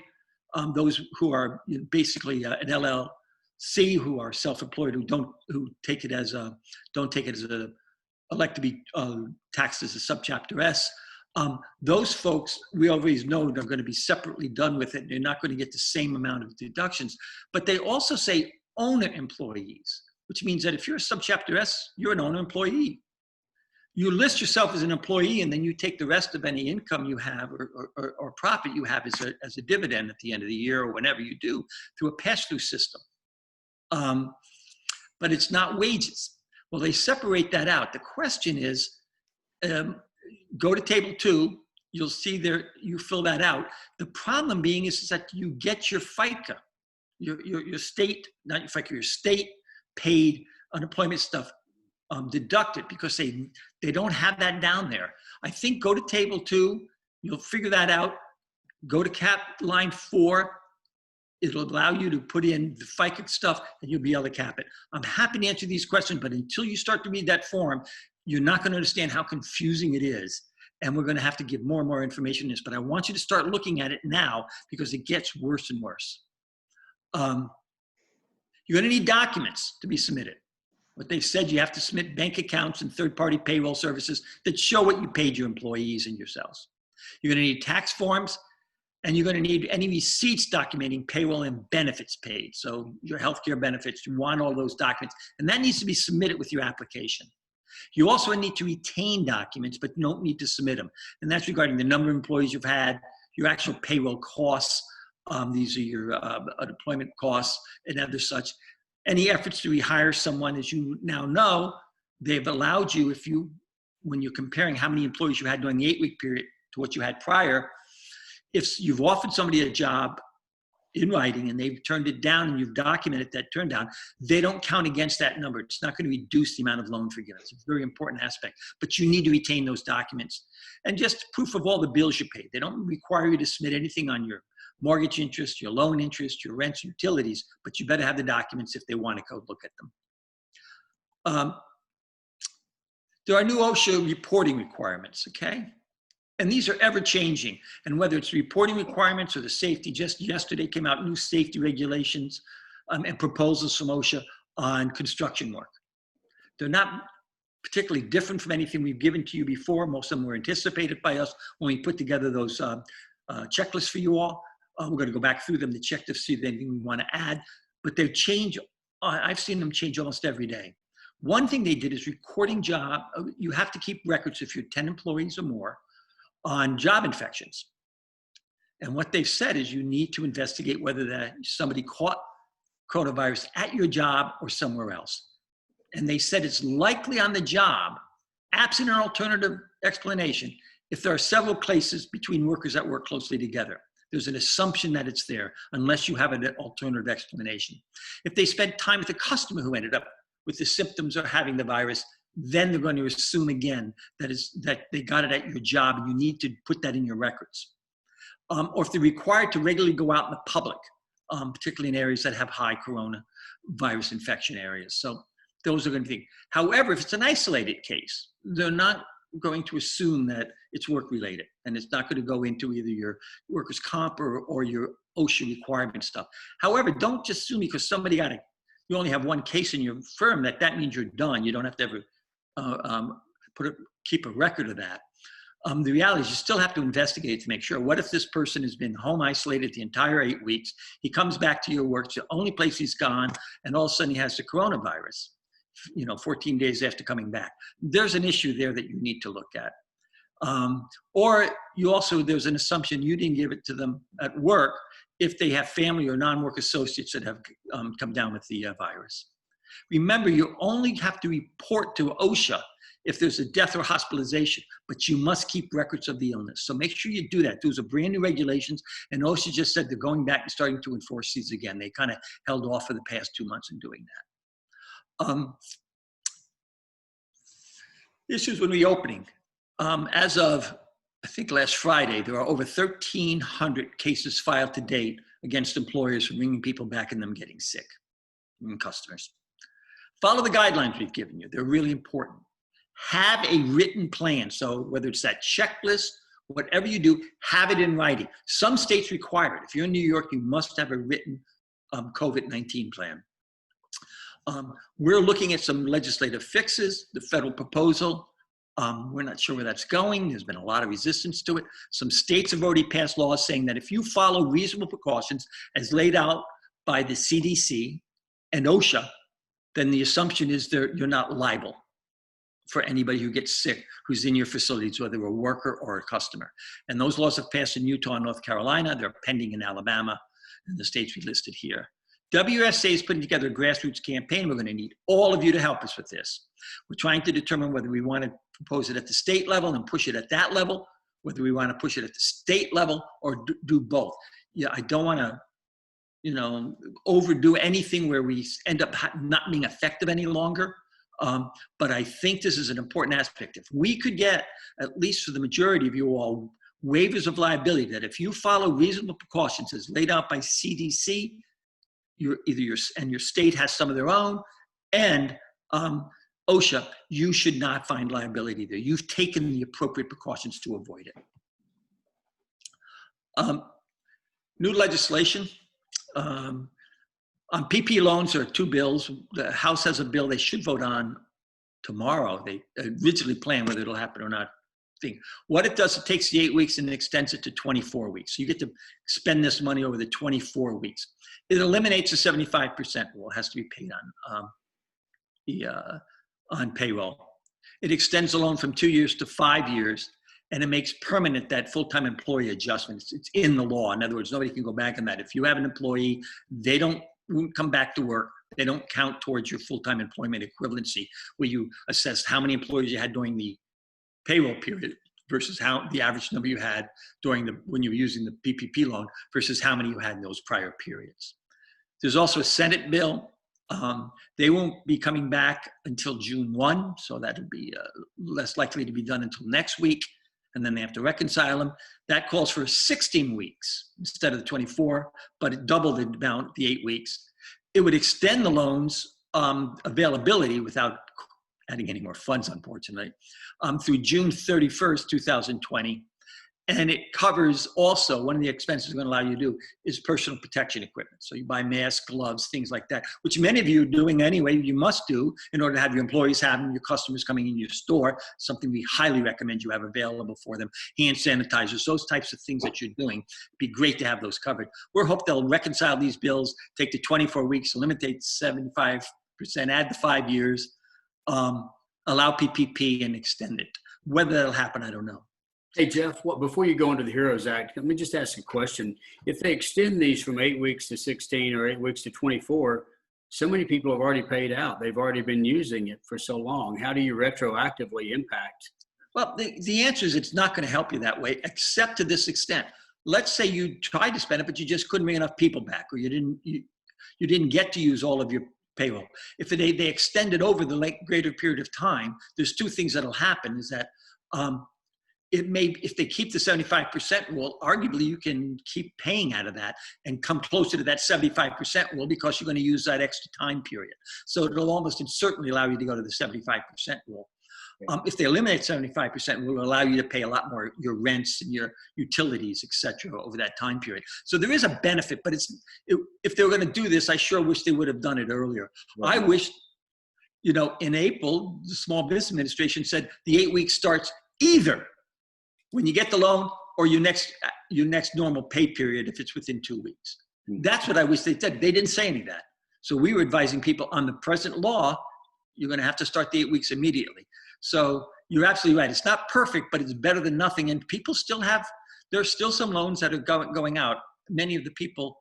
those who are basically an LLC, who are self-employed, who take it as elect to be taxed as a subchapter S. Those folks, we always know they're going to be separately done with it. They're not going to get the same amount of deductions. But they also say owner employees, which means that if you're a subchapter S, you're an owner employee. You list yourself as an employee, and then you take the rest of any income you have or profit you have as a dividend at the end of the year or whenever you do through a pass-through system. But it's not wages. Well, they separate that out. The question is, go to table 2. You'll see there, you fill that out. The problem being is that you get your FICA, your state, not your FICA, your state paid unemployment stuff deducted, because they don't have that down there. I think go to table 2, you'll figure that out. Go to cap line 4. It'll allow you to put in the FICA stuff and you'll be able to cap it. I'm happy to answer these questions, but until you start to read that form, you're not going to understand how confusing it is. And we're going to have to give more and more information on this, but I want you to start looking at it now because it gets worse and worse. You're going to need documents to be submitted. What they've said, you have to submit bank accounts and third-party payroll services that show what you paid your employees and yourselves. You're going to need tax forms, and you're going to need any receipts documenting payroll and benefits paid. So your healthcare benefits, you want all those documents, and that needs to be submitted with your application. You also need to retain documents, but you don't need to submit them. And that's regarding the number of employees you've had, your actual payroll costs. These are your unemployment costs and other such. Any efforts to rehire someone, as you now know, they've allowed you, when you're comparing how many employees you had during the 8-week period to what you had prior, if you've offered somebody a job in writing and they've turned it down and you've documented that turn down, they don't count against that number. It's not going to reduce the amount of loan forgiveness. It's a very important aspect, but you need to retain those documents. And just proof of all the bills you paid. They don't require you to submit anything on your mortgage interest, your loan interest, your rents, utilities, but you better have the documents if they want to go look at them. There are new OSHA reporting requirements, okay? And these are ever changing. And whether it's reporting requirements or the safety, just yesterday came out new safety regulations and proposals from OSHA on construction work. They're not particularly different from anything we've given to you before. Most of them were anticipated by us when we put together those checklists for you all. We're going to go back through them to check to see if there's anything we want to add. But they change. I've seen them change almost every day. One thing they did is recording job. You have to keep records if you're 10 employees or more on job infections. And what they've said is you need to investigate whether somebody caught coronavirus at your job or somewhere else. And they said it's likely on the job, absent an alternative explanation, if there are several places between workers that work closely together. There's an assumption that it's there unless you have an alternative explanation. If they spent time with a customer who ended up with the symptoms of having the virus, then they're going to assume again that they got it at your job and you need to put that in your records. Or if they're required to regularly go out in the public, particularly in areas that have high coronavirus infection areas. So those are going to be. However, if it's an isolated case, they're not going to assume that it's work related, and it's not going to go into either your workers' comp or your OSHA requirement stuff. However, don't just assume because somebody you only have one case in your firm that means you're done. You don't have to ever keep a record of that. The reality is you still have to investigate to make sure. What if this person has been home isolated the entire 8 weeks? He comes back to your work, it's the only place he's gone, and all of a sudden he has the coronavirus, 14 days after coming back. There's an issue there that you need to look at. Or there's an assumption you didn't give it to them at work if they have family or non-work associates that have come down with the virus. Remember, you only have to report to OSHA if there's a death or hospitalization, but you must keep records of the illness. So make sure you do that. Those are brand new regulations, and OSHA just said they're going back and starting to enforce these again. They kind of held off for the past 2 months in doing that. Issues when reopening. As of, I think last Friday, there are over 1,300 cases filed to date against employers for bringing people back and them getting sick, and customers. Follow the guidelines we've given you. They're really important. Have a written plan. So whether it's that checklist, whatever you do, have it in writing. Some states require it. If you're in New York, you must have a written COVID-19 plan. We're looking at some legislative fixes, the federal proposal. We're not sure where that's going. There's been a lot of resistance to it. Some states have already passed laws saying that if you follow reasonable precautions as laid out by the CDC and OSHA, then the assumption is you're not liable for anybody who gets sick who's in your facilities, whether a worker or a customer. And those laws have passed in Utah and North Carolina. They're pending in Alabama and the states we listed here. WFCA is putting together a grassroots campaign. We're going to need all of you to help us with this. We're trying to determine whether we want to propose it at the state level and push it at that level, whether we want to push it at the state level or do both. Yeah, I don't want to, overdo anything where we end up not being effective any longer. But I think this is an important aspect. If we could get, at least for the majority of you all, waivers of liability, that if you follow reasonable precautions as laid out by CDC, your state has some of their own, and OSHA, you should not find liability there. You've taken the appropriate precautions to avoid it. New legislation. On PP loans, there are two bills. The House has a bill they should vote on tomorrow. They originally planned whether it'll happen or not. What it does, it takes the 8 weeks and extends it to 24 weeks. So you get to spend this money over the 24 weeks. It eliminates the 75% rule. It has to be paid on payroll. It extends the loan from 2 years to 5 years, and it makes permanent that full-time employee adjustment. It's in the law. In other words, nobody can go back on that. If you have an employee, they won't come back to work. They don't count towards your full-time employment equivalency, where you assess how many employees you had during the payroll period versus how the average number you had when you were using the PPP loan versus how many you had in those prior periods. There's also a Senate bill. They won't be coming back until June 1, so that'll be less likely to be done until next week, and then they have to reconcile them. That calls for 16 weeks instead of the 24, but it doubled the amount, the 8 weeks. It would extend the loans availability without adding any more funds, unfortunately, through June 31st, 2020. And it covers also, one of the expenses we're going to allow you to do is personal protection equipment. So you buy masks, gloves, things like that, which many of you are doing anyway, you must do in order to have your employees have them, your customers coming in your store, something we highly recommend you have available for them. Hand sanitizers, those types of things that you're doing. It'd be great to have those covered. We hope they'll reconcile these bills, take the 24 weeks, eliminate 75%, add the 5 years, allow PPP and extend it. Whether that'll happen, I don't know. Hey, Jeff, before you go into the HEROES Act, let me just ask a question. If they extend these from 8 weeks to 16 or 8 weeks to 24, so many people have already paid out. They've already been using it for so long. How do you retroactively impact? Well, the answer is it's not going to help you that way, except to this extent. Let's say you tried to spend it, but you just couldn't bring enough people back, or you didn't get to use all of your payroll. If they extend it over the greater period of time, there's two things that'll happen is that if they keep the 75% rule, arguably you can keep paying out of that and come closer to that 75% rule because you're going to use that extra time period. So it'll almost certainly allow you to go to the 75% rule. If they eliminate 75%, it will allow you to pay a lot more your rents and your utilities, et cetera, over that time period. So there is a benefit, but if they were going to do this, I sure wish they would have done it earlier. Right. I wish, in April, the Small Business Administration said the 8 weeks starts either when you get the loan or your next normal pay period if it's within 2 weeks. That's what I wish they said. They didn't say any of that. So we were advising people on the present law, you're going to have to start the 8 weeks immediately. So you're absolutely right. It's not perfect, but it's better than nothing. And people there's still some loans that are going out. Many of the people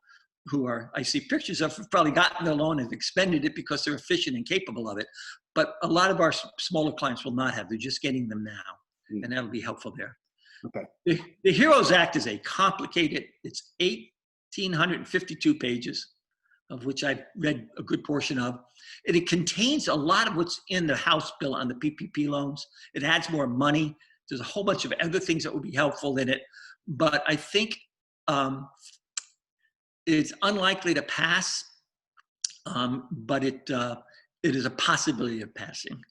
I see pictures of have probably gotten their loan and have expended it because they're efficient and capable of it. But a lot of our smaller clients will not have. They're just getting them now. And that'll be helpful there. Okay. The HEROES Act is it's 1,852 pages, of which I've read a good portion of. It contains a lot of what's in the House bill on the PPP loans. It adds more money. There's a whole bunch of other things that would be helpful in it. But I think it's unlikely to pass, but it is a possibility of passing.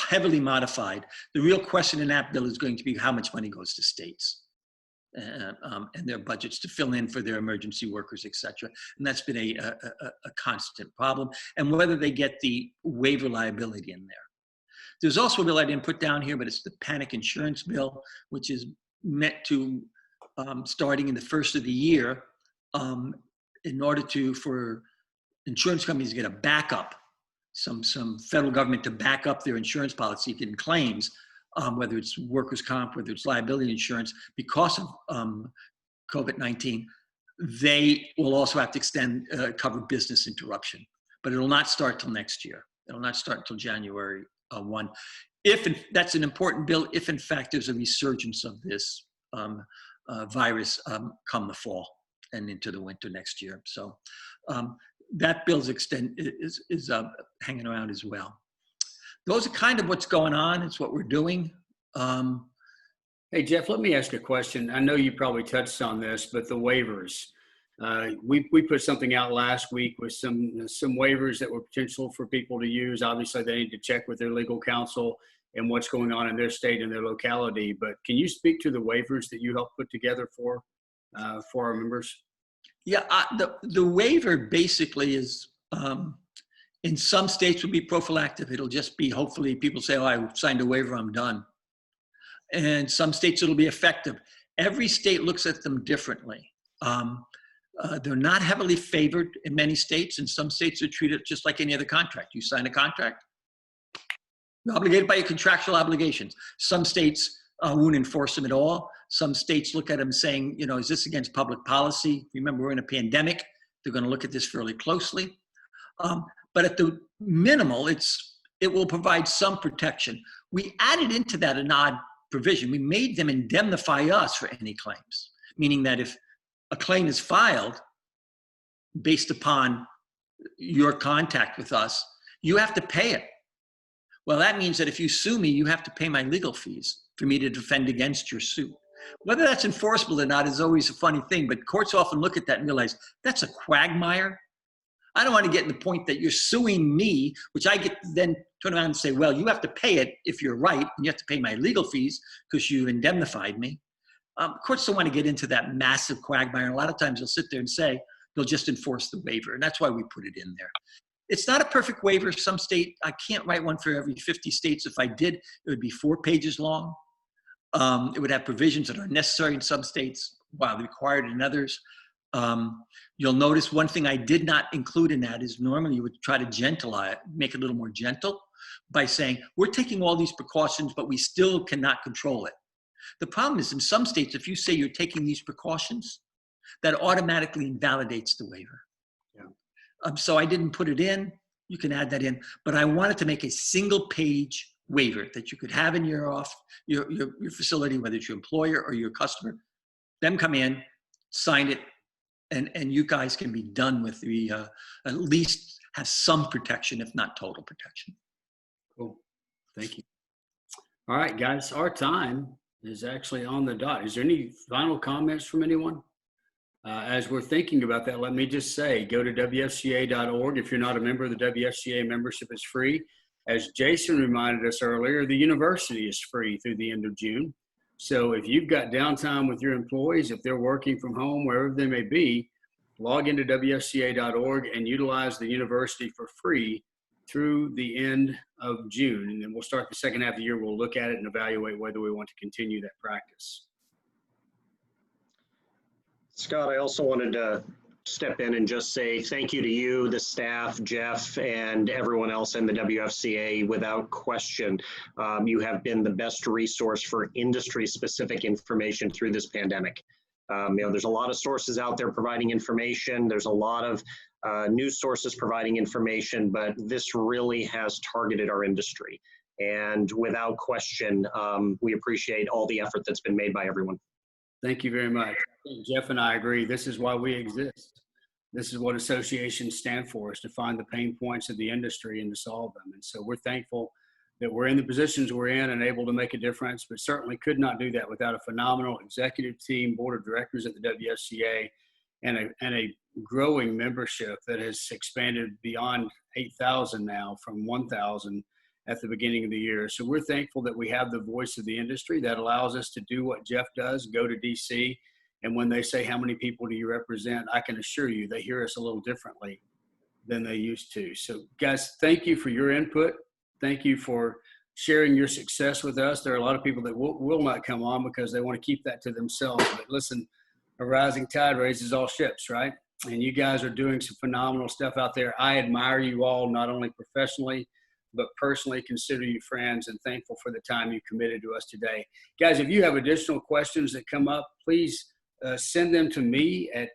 Heavily modified. The real question in that bill is going to be how much money goes to states and their budgets to fill in for their emergency workers, et cetera. And that's been a constant problem. And whether they get the waiver liability in there. There's also a bill I didn't put down here, but it's the panic insurance bill, which is meant to, starting in the first of the year, in order for insurance companies to get a backup, some federal government to back up their insurance policy in claims, whether it's workers' comp, whether it's liability insurance, because of COVID-19. they will also have to extend, cover business interruption, but it will not start till next year. It will not start until January 1. That's an important bill, if in fact there's a resurgence of this virus come the fall and into the winter next year. So that bill's is hanging around as well. Those are kind of what's going on. It's what we're doing. Hey, Jeff, let me ask a question. I know you probably touched on this, but the waivers. We put something out last week with some waivers that were potential for people to use. Obviously, they need to check with their legal counsel and what's going on in their state and their locality. But can you speak to the waivers that you helped put together for our members? Yeah, the waiver basically is, in some states will be prophylactic. It'll just be, hopefully people say, oh, I signed a waiver, I'm done. And some states it'll be effective. Every state looks at them differently. They're not heavily favored in many states. In some states are treated just like any other contract. You sign a contract, you're obligated by your contractual obligations. Some states won't enforce them at all. Some states look at them saying, you know, is this against public policy? Remember, we're in a pandemic. They're going to look at this fairly closely. But at the minimal, it will provide some protection. We added into that an odd provision. We made them indemnify us for any claims, meaning that if a claim is filed based upon your contact with us, you have to pay it. Well, that means that if you sue me, you have to pay my legal fees for me to defend against your suit. Whether that's enforceable or not is always a funny thing, but courts often look at that and realize that's a quagmire. I don't want to get to the point that you're suing me, which I get to then turn around and say, well, you have to pay it if you're right, and you have to pay my legal fees because you indemnified me. Courts don't want to get into that massive quagmire. And a lot of times they'll sit there and say, they'll just enforce the waiver. And that's why we put it in there. It's not a perfect waiver. Some state, I can't write one for every 50 states. If I did, it would be 4 pages long. It would have provisions that are necessary in some states while required in others. You'll notice one thing I did not include in that is normally you would try to make it a little more gentle by saying, we're taking all these precautions, but we still cannot control it. The problem is in some states, if you say you're taking these precautions, that automatically invalidates the waiver. Yeah. So I didn't put it in. You can add that in, but I wanted to make a single page waiver that you could have in your facility, whether it's your employer or your customer. Them come in, sign it, and you guys can be done with at least have some protection, if not total protection. Cool. Thank you. All right, guys, our time is actually on the dot. Is there any final comments from anyone? As we're thinking about that, let me just say, go to WFCA.org. If you're not a member, the WFCA membership is free. As Jason reminded us earlier, the university is free through the end of June. So if you've got downtime with your employees, if they're working from home, wherever they may be, log into WFCA.org and utilize the university for free through the end of June. And then we'll start the second half of the year. We'll look at it and evaluate whether we want to continue that practice. Scott, I also wanted to step in and just say thank you to you, the staff, Jeff, and everyone else in the WFCA. Without question, you have been the best resource for industry-specific information through this pandemic. There's a lot of sources out there providing information. There's a lot of news sources providing information, but this really has targeted our industry. And without question, we appreciate all the effort that's been made by everyone. Thank you very much. Jeff and I agree. This is why we exist. This is what associations stand for, is to find the pain points of the industry and to solve them. And so we're thankful that we're in the positions we're in and able to make a difference, but certainly could not do that without a phenomenal executive team, board of directors at the WFCA, and a growing membership that has expanded beyond 8,000 now from 1,000 at the beginning of the year. So we're thankful that we have the voice of the industry that allows us to do what Jeff does, go to DC. And when they say, how many people do you represent? I can assure you they hear us a little differently than they used to. So guys, thank you for your input. Thank you for sharing your success with us. There are a lot of people that will not come on because they want to keep that to themselves. But listen, a rising tide raises all ships, right? And you guys are doing some phenomenal stuff out there. I admire you all, not only professionally, but personally consider you friends and thankful for the time you committed to us today. Guys, if you have additional questions that come up, please send them to me at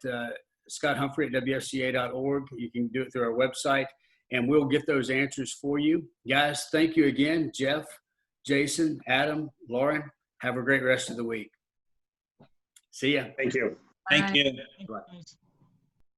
scotthumphrey@wfca.org. You can do it through our website, and we'll get those answers for you. Guys, thank you again. Jeff, Jason, Adam, Lauren, have a great rest of the week. See ya. Thank you. Thank Bye. you. Thanks.